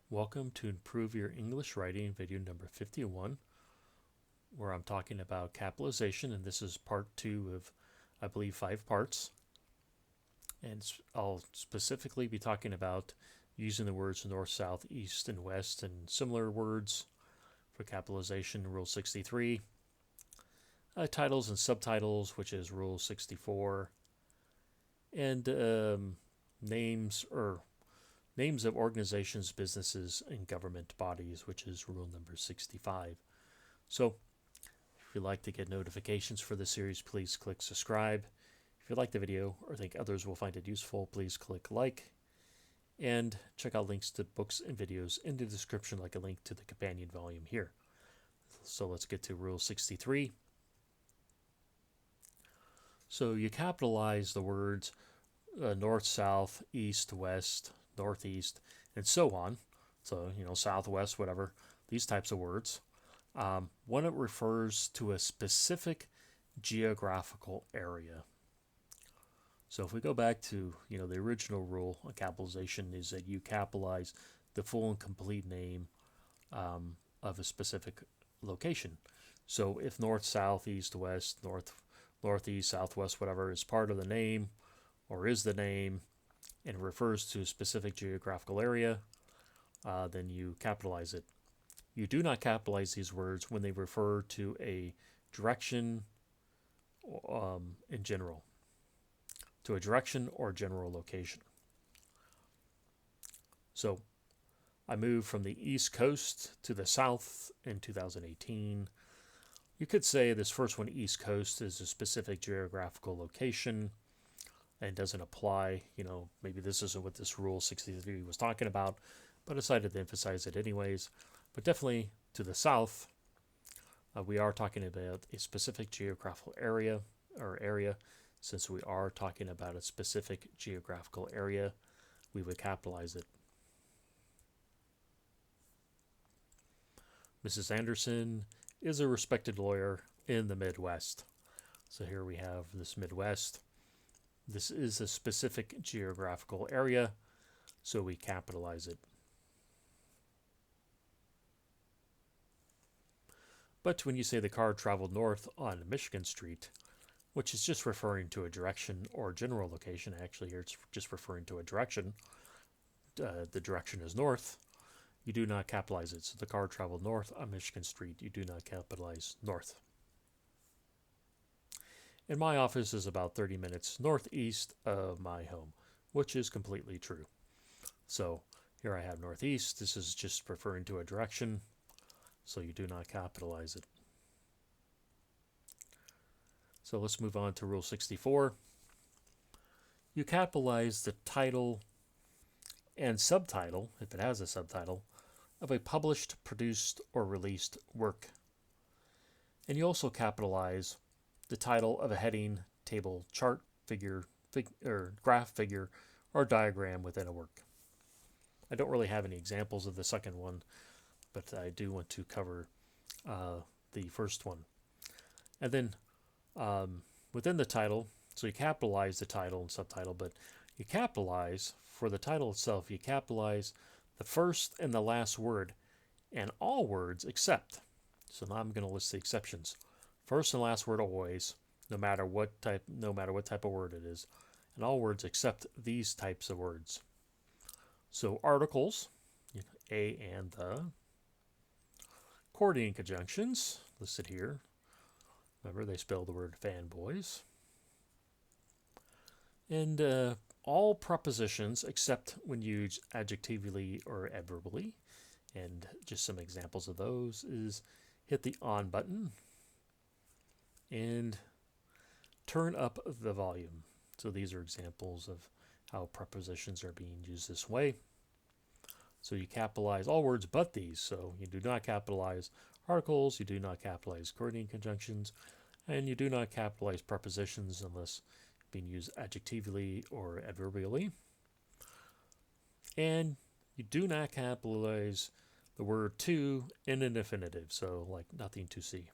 Welcome to Improve Your English Writing video number 51, where I'm talking about capitalization, and this is part 2 of, I believe, 5 parts. And I'll specifically be talking about using the words north, south, east, and west, and similar words for capitalization, Rule 63. Titles and subtitles, which is Rule 64. And names of organizations, businesses, and government bodies, which is rule number 65. So, if you'd like to get notifications for the series, please click subscribe. If you like the video or think others will find it useful, please click like. And check out links to books and videos in the description, like a link to the companion volume here. So let's get to Rule 63. So you capitalize the words north, south, east, west, northeast, and so on. So, southwest, whatever, these types of words. When it refers to a specific geographical area. So if we go back to, the original rule on capitalization is that you capitalize the full and complete name of a specific location. So if north, south, east, west, northeast, southwest, whatever is part of the name or is the name and refers to a specific geographical area, then you capitalize it. You do not capitalize these words when they refer to a direction in general, to a direction or general location. So I moved from the East Coast to the South in 2018. You could say this first one, East Coast, is a specific geographical location and doesn't apply. Maybe this isn't what this Rule 63 was talking about, but I decided to emphasize it anyways. But definitely to the south, we are talking about a specific geographical area, Since we are talking about a specific geographical area, we would capitalize it. Mrs. Anderson is a respected lawyer in the Midwest. So here we have this Midwest. This is a specific geographical area, so we capitalize it. But when you say the car traveled north on Michigan Street, which is just referring to a direction or general location, actually here it's just referring to a direction, the direction is north, you do not capitalize it. So the car traveled north on Michigan Street, you do not capitalize north. And my office is about 30 minutes northeast of my home, which is completely true. So here I have northeast. This is just referring to a direction, so you do not capitalize it. So let's move on to Rule 64. You capitalize the title and subtitle, if it has a subtitle, of a published, produced, or released work. And you also capitalize the title of a heading, table, chart, figure, or graph, figure, or diagram within a work. I don't really have any examples of the second one, but I do want to cover the first one. And then within the title, so you capitalize the title and subtitle, but you capitalize, for the title itself, you capitalize the first and the last word and all words except. So now I'm going to list the exceptions. First and last word always, no matter what type of word it is, and all words except these types of words. So articles, a and the. Coordinating conjunctions, listed here. Remember, they spell the word fanboys. And all prepositions except when used adjectively or adverbally. And just some examples of those is hit the on button and turn up the volume. So these are examples of how prepositions are being used this way. So you capitalize all words but these. So you do not capitalize articles, you do not capitalize coordinating conjunctions, and you do not capitalize prepositions unless being used adjectively or adverbially. And you do not capitalize the word to in an infinitive, so like nothing to see.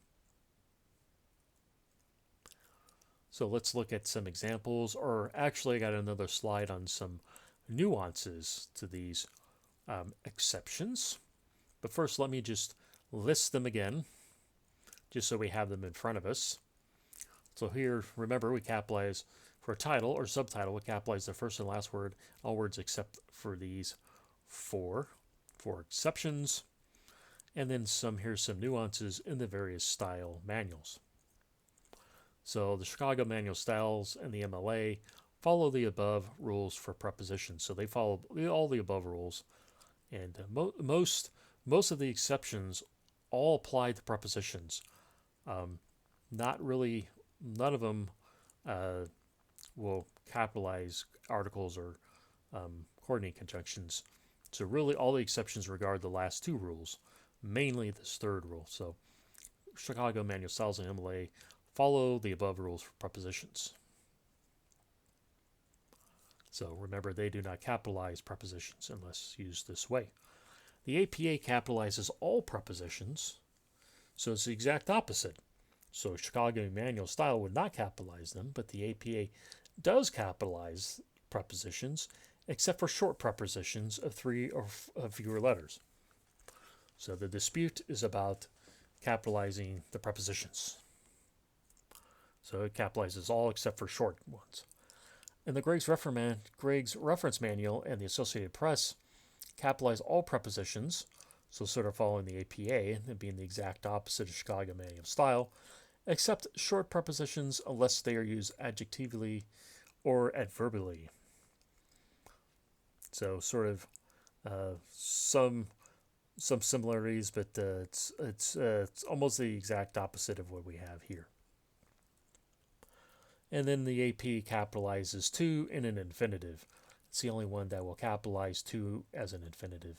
So let's look at some examples, or actually I got another slide on some nuances to these exceptions. But first, let me just list them again, just so we have them in front of us. So here, remember, we capitalize for a title or subtitle. We capitalize the first and last word, all words except for these four exceptions. And then here's some nuances in the various style manuals. So the Chicago Manual Styles and the MLA follow the above rules for prepositions. So they follow all the above rules, and most of the exceptions all apply to prepositions. Not really, none of them will capitalize articles or coordinate conjunctions. So really, all the exceptions regard the last two rules, mainly this third rule. So Chicago Manual Styles and MLA follow the above rules for prepositions. So remember, they do not capitalize prepositions unless used this way. The APA capitalizes all prepositions, so it's the exact opposite. So Chicago Manual Style would not capitalize them, but the APA does capitalize prepositions, except for short prepositions of 3 or fewer letters. So the dispute is about capitalizing the prepositions. So it capitalizes all except for short ones. And the Greg's Reference Manual and the Associated Press capitalize all prepositions, so sort of following the APA and being the exact opposite of Chicago Manual Style, except short prepositions unless they are used adjectively or adverbially. So sort of some similarities, but it's almost the exact opposite of what we have here. And then the AP capitalizes to in an infinitive. It's the only one that will capitalize to as an infinitive.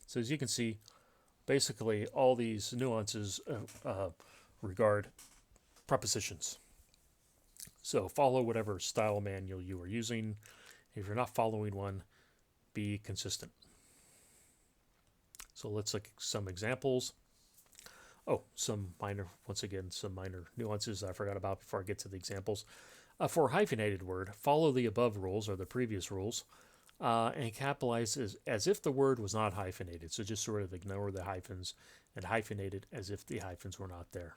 So as you can see, basically all these nuances regard prepositions. So follow whatever style manual you are using. If you're not following one, be consistent. So let's look at some examples. Some minor nuances I forgot about before I get to the examples. For a hyphenated word, follow the above rules or the previous rules and capitalize as if the word was not hyphenated. So just sort of ignore the hyphens and hyphenate it as if the hyphens were not there.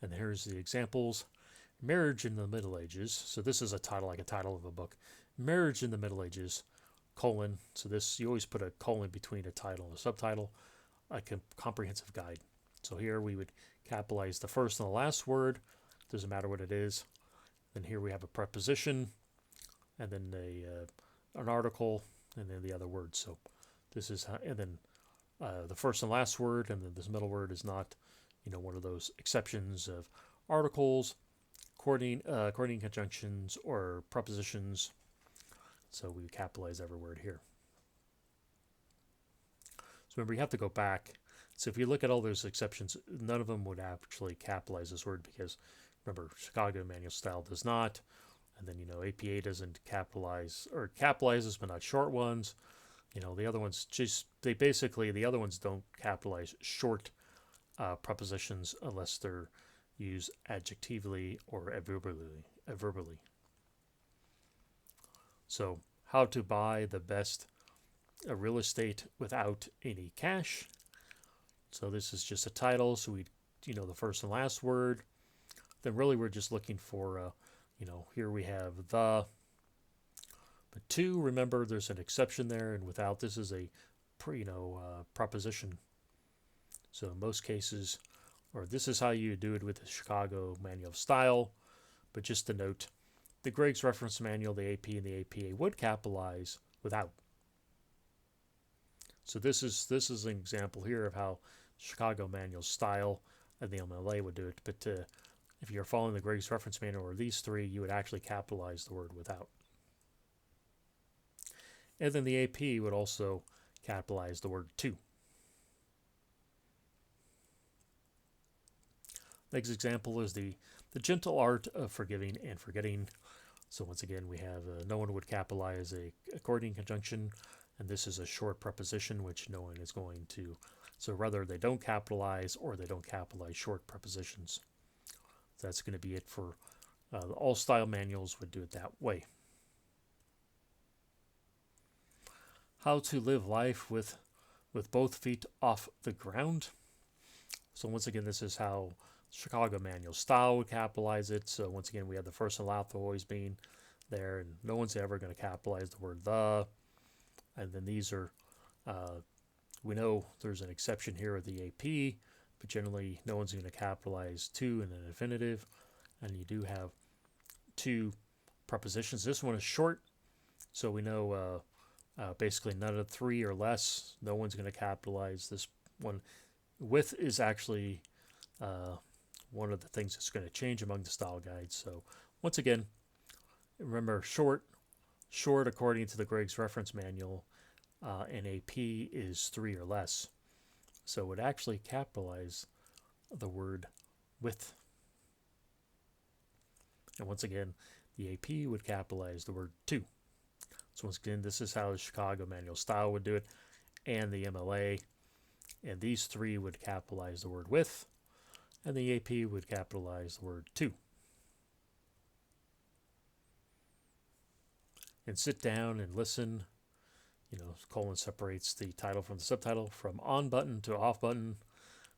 And here's the examples. Marriage in the Middle Ages. So this is a title, like a title of a book. Marriage in the Middle Ages, : So this, you always put a colon between a title and a subtitle, a comprehensive guide. So here we would capitalize the first and the last word. Doesn't matter what it is. Then here we have a preposition, and then an article, and then the other word. So this is and then the first and last word, and then this middle word is not, one of those exceptions of articles, coordinating conjunctions, or prepositions. So we capitalize every word here. So remember, you have to go back. So if you look at all those exceptions, none of them would actually capitalize this word because, remember, Chicago Manual Style does not. And then, APA doesn't capitalize, or capitalizes, but not short ones. The other ones the other ones don't capitalize short prepositions unless they're used adjectively or adverbially. So how to buy the best real estate without any cash. So this is just a title. So we, the first and last word. Then really we're just looking for, here we have the. But to, remember, there's an exception there, and without, this is a, proposition. So in most cases, or this is how you do it with the Chicago Manual of Style. But just to note, the Greg's Reference Manual, the AP, and the APA would capitalize without. So this is an example here of how Chicago Manual Style and the MLA would do it. But if you're following the Greg's Reference Manual or these three, you would actually capitalize the word without. And then the AP would also capitalize the word to. Next example is the gentle art of forgiving and forgetting. So once again, we have no one would capitalize a coordinating conjunction, and this is a short preposition, which no one is going to. So rather they don't capitalize or they don't capitalize short prepositions. So that's going to be it for all style manuals would do it that way. how to live life with both feet off the ground. So once again, this is how Chicago Manual Style would capitalize it. So once again, we have the first and last always being there, and no one's ever going to capitalize the word the. And then these are, we know there's an exception here with the AP, but generally no one's going to capitalize to in an infinitive. And you do have two prepositions. This one is short, so we know basically none of three or less. No one's going to capitalize this one. With is actually one of the things that's going to change among the style guides. So once again, remember short according to the Greg's Reference Manual in AP is three or less. So it would actually capitalize the word with. And once again, the AP would capitalize the word to. So once again, this is how the Chicago Manual Style would do it, and the MLA. And these three would capitalize the word with, and the AP would capitalize the word to. And sit down and listen. Colon separates the title from the subtitle, from on button to off button.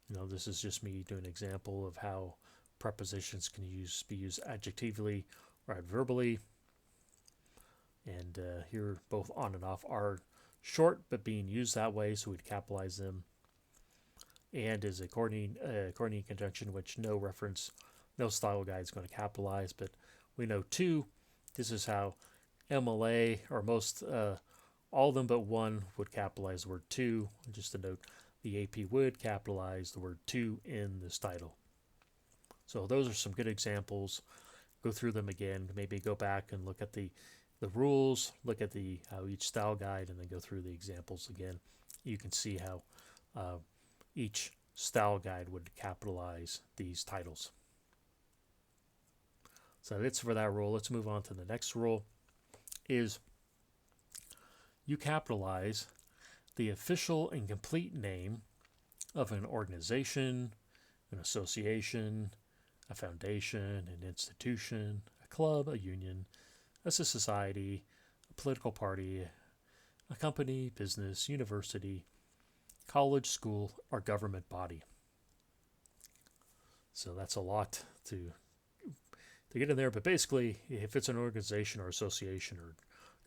This is just me doing an example of how prepositions can be used adjectively or adverbally. And here both on and off are short but being used that way, so we'd capitalize them. And is a coordinating conjunction, which no style guide is going to capitalize, but we know to. This is how MLA, or most all of them but one, would capitalize the word to. Just to note, the AP would capitalize the word to in this title. So those are some good examples. Go through them again. Maybe go back and look at the rules, look at how each style guide, and then go through the examples again. You can see how each style guide would capitalize these titles. So that's for that rule. Let's move on to the next rule. Is you capitalize the official and complete name of an organization, an association, a foundation, an institution, a club, a union, a society, a political party, a company, business, university, college, school, or government body. So that's a lot to get in there, but basically, if it's an organization or association or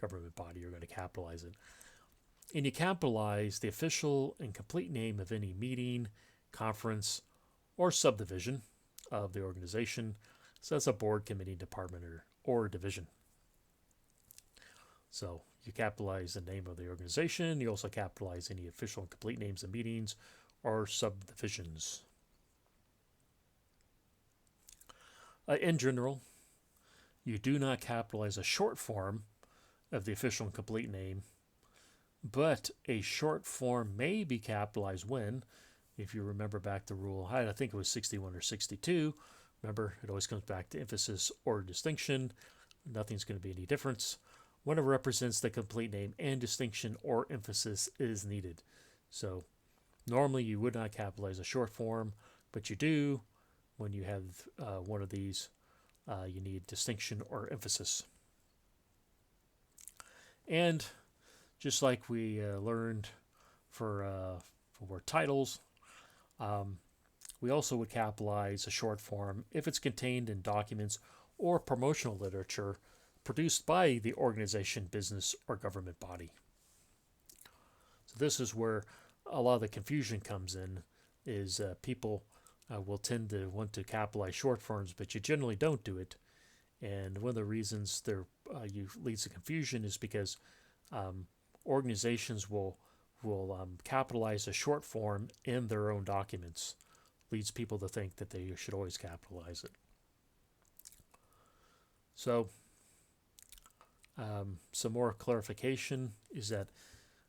government body, you're going to capitalize it. And you capitalize the official and complete name of any meeting, conference, or subdivision of the organization. So that's a board, committee, department, or division. So you capitalize the name of the organization. You also capitalize any official and complete names of meetings or subdivisions. In general, you do not capitalize a short form of the official and complete name, but a short form may be capitalized when, if you remember back to rule, I think it was 61 or 62, remember, it always comes back to emphasis or distinction. Nothing's going to be any difference when it represents the complete name and distinction or emphasis is needed. So normally you would not capitalize a short form, but you do when you have one of these. You need distinction or emphasis. And just like we learned for titles, we also would capitalize a short form if it's contained in documents or promotional literature produced by the organization, business, or government body. So this is where a lot of the confusion comes in, is people will tend to want to capitalize short forms, but you generally don't do it. And one of the reasons there leads to confusion is because organizations will capitalize a short form in their own documents. Leads people to think that they should always capitalize it. So some more clarification is that,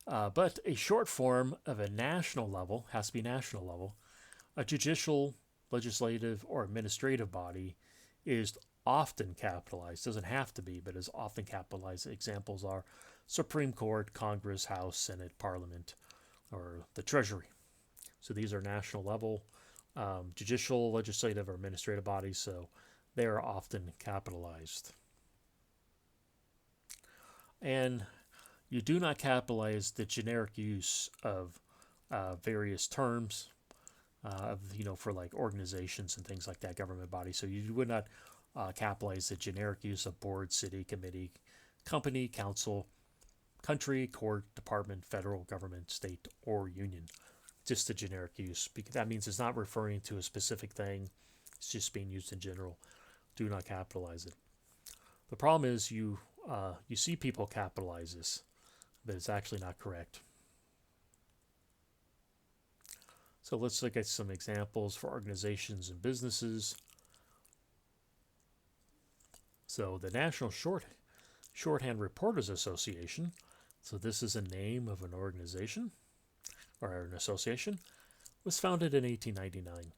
but a short form of a national level has to be national level. A judicial, legislative, or administrative body is often capitalized. Doesn't have to be, but is often capitalized. Examples are Supreme Court, Congress, House, Senate, Parliament, or the Treasury. So these are national level, judicial, legislative, or administrative bodies, so they are often capitalized. And You do not capitalize the generic use of various terms, for like organizations and things like that, government bodies. So you would not capitalize the generic use of board, city, committee, company, council, country, court, department, federal government, state, or union. Just the generic use. Because that means it's not referring to a specific thing. It's just being used in general. Do not capitalize it. The problem is you see people capitalize this, but it's actually not correct. So let's look at some examples for organizations and businesses. So the National Shorthand Reporters Association. So this is a name of an organization or an association. Was founded in 1899.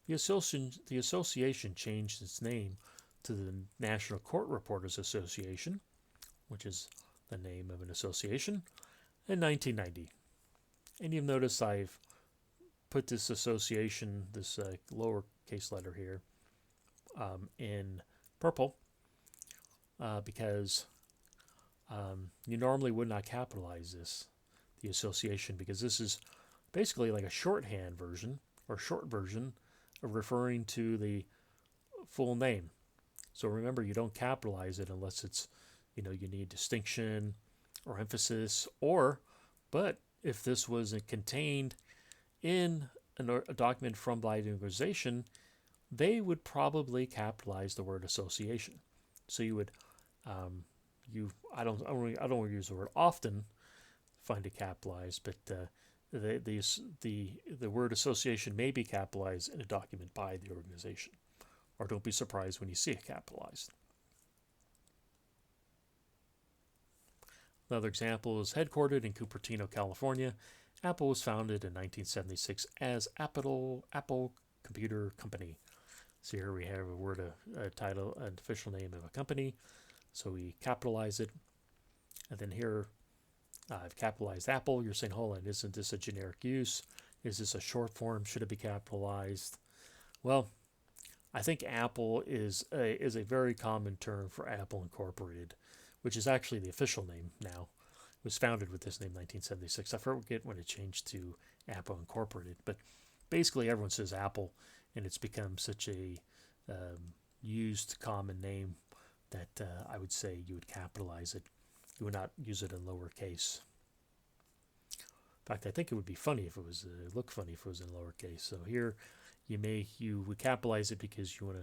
The association changed its name to the National Court Reporters Association, which is the name of an association, in 1990. And you'll notice I've put this association, this lowercase letter here, in purple because you normally would not capitalize the association, because this is basically like a shorthand version or short version of referring to the full name. So remember, you don't capitalize it unless it's, you need distinction or emphasis, but if this was contained in a document from the organization, they would probably capitalize the word association. So you would, I don't want to use the word often, find it capitalized, but the word association may be capitalized in a document by the organization, or don't be surprised when you see it capitalized. Another example is headquartered in Cupertino, California. Apple was founded in 1976 as Apple Computer Company. So here we have a title, an official name of a company. So we capitalize it. And then here I've capitalized Apple. You're saying, hold on, isn't this a generic use? Is this a short form? Should it be capitalized? Well, I think Apple is a very common term for Apple Incorporated, which is actually the official name now. It was founded with this name in 1976. I forget when it changed to Apple Incorporated, but basically everyone says Apple, and it's become such a used common name that I would say you would capitalize it. You would not use it in lowercase. In fact, I think it would be funny if it was look funny if it was in lowercase. So here, you would capitalize it because you want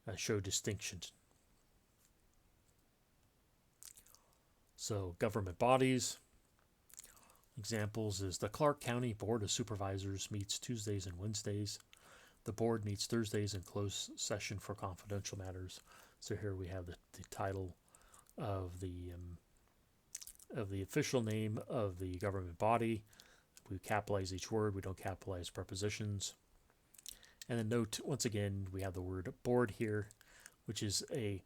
to show distinction. So government bodies. Examples is the Clark County Board of Supervisors meets Tuesdays and Wednesdays. The board meets Thursdays in closed session for confidential matters. So here we have the title of the official name of the government body. We capitalize each word. We don't capitalize prepositions. And then note, once again, we have the word board here, which is a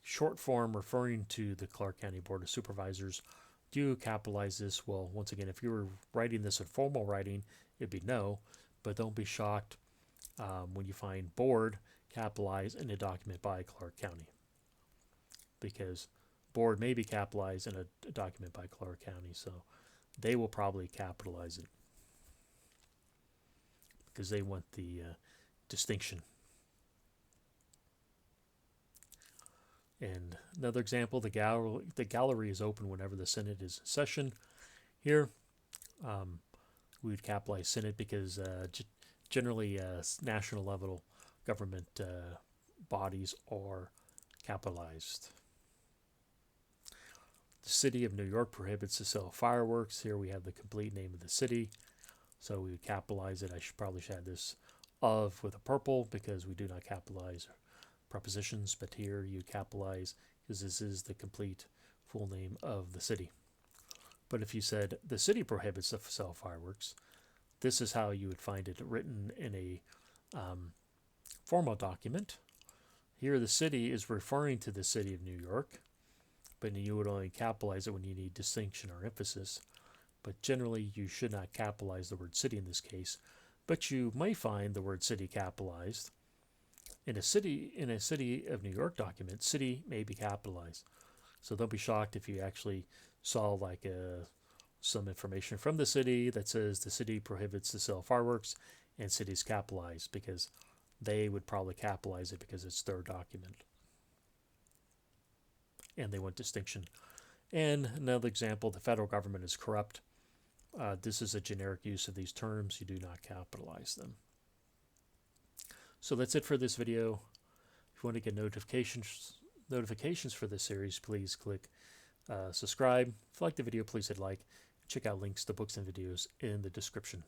short form referring to the Clark County Board of Supervisors. Do you capitalize this? Well, once again, if you were writing this in formal writing, it'd be no, but don't be shocked when you find board capitalized in a document by Clark County, because board may be capitalized in a document by Clark County, so they will probably capitalize it because they want the distinction. And another example, the gallery is open whenever the Senate is in session. Here, we would capitalize Senate because generally national level government bodies are capitalized. The city of New York prohibits the sale of fireworks. Here we have the complete name of the city. So we would capitalize it. I should probably add this of with a purple because we do not capitalize prepositions, but here you capitalize because this is the complete full name of the city. But if you said the city prohibits the sale of fireworks, this is how you would find it written in a formal document. Here the city is referring to the city of New York, but you would only capitalize it when you need distinction or emphasis. But generally you should not capitalize the word city in this case, but you may find the word city capitalized. In a city of New York document, city may be capitalized. So don't be shocked if you actually saw like some information from the city that says the city prohibits the sale of fireworks, and cities capitalized because they would probably capitalize it because it's their document. And they want distinction. And another example, the federal government is corrupt. This is a generic use of these terms. You do not capitalize them. So that's it for this video. If you want to get notifications for this series, please click subscribe. If you like the video, please hit like. Check out links to books and videos in the description.